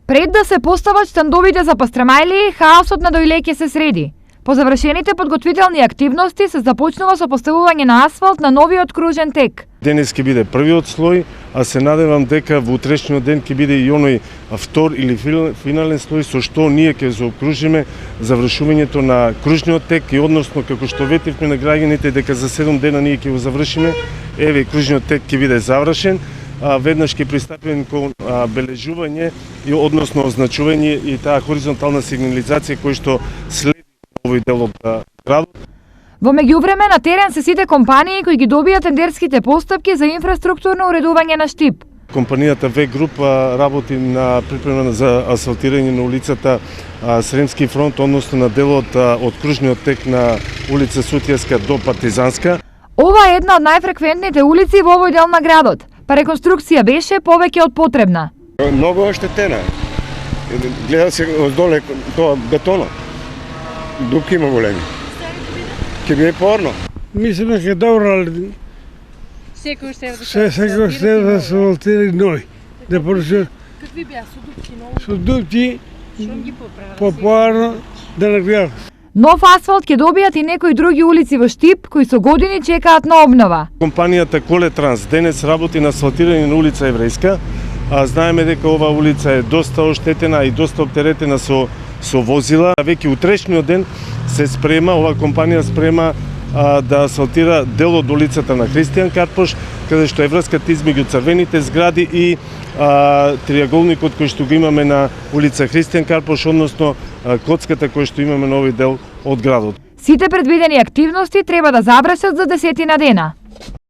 Пред да се постават штандовите за пастрамајли, хаосот на доиле ќе се среди. По завршените подготвителни активности се започнува со поставување на асфалт на новиот кружен тек. Денес ќе биде првиот слој, а се надевам дека во утрешниот ден ќе биде и оној втор или финален слој со што ние ќе заокружиме завршувањето на кружниот тек и односно како што ветивме на граѓаните дека за 7 дена ние ќе го завршиме. Еве кружниот тек ќе биде завршен. Веднаш ќе пристапиме кон бележување и односно означување и таа хоризонтална сигнализација која што следи овој дел од градот. Во меѓувреме на терен се сите компании кои ги добија тендерските постапки за инфраструктурно уредување на Штип. Компанијата В Груп работи на припрема за асфалтирање на улицата Сремски фронт, односно на делот од кружниот тек на улица Сутијевска до Партизанска. Ова е една од најфреквентните улици во овој дел на градот, па реконструкција беше повеќе од потребна. Многу оштетена. Гледа се оздоле тоа бетона. Дупки има големи. Ќе биде порно. Мислиме дека добро, ali Секој ще да се асфалтира нови. Да поручува Какви беа со дупки нови? со дупки Што ги поправа? попарно да наградат. Нов асфалт ќе добијат и некои други улици во Штип кои со години чекаат на обнова. Компанијата Колетранс денес работи на асфалтирање на улица Еврејска. Знаеме дека оваа улица е доста оштетена и доста оптеретена со возила. Веќе утрешниот ден се спрема, оваа компанија спрема да асфалтира дел од улицата на Христијан Карпош, каде што е врската измеѓу црвените згради и триаголникот кој што го имаме на улица Христијан Карпош, односно коцката која што имаме на овој дел од градот. Сите предвидени активности треба да завршат за 10 дена.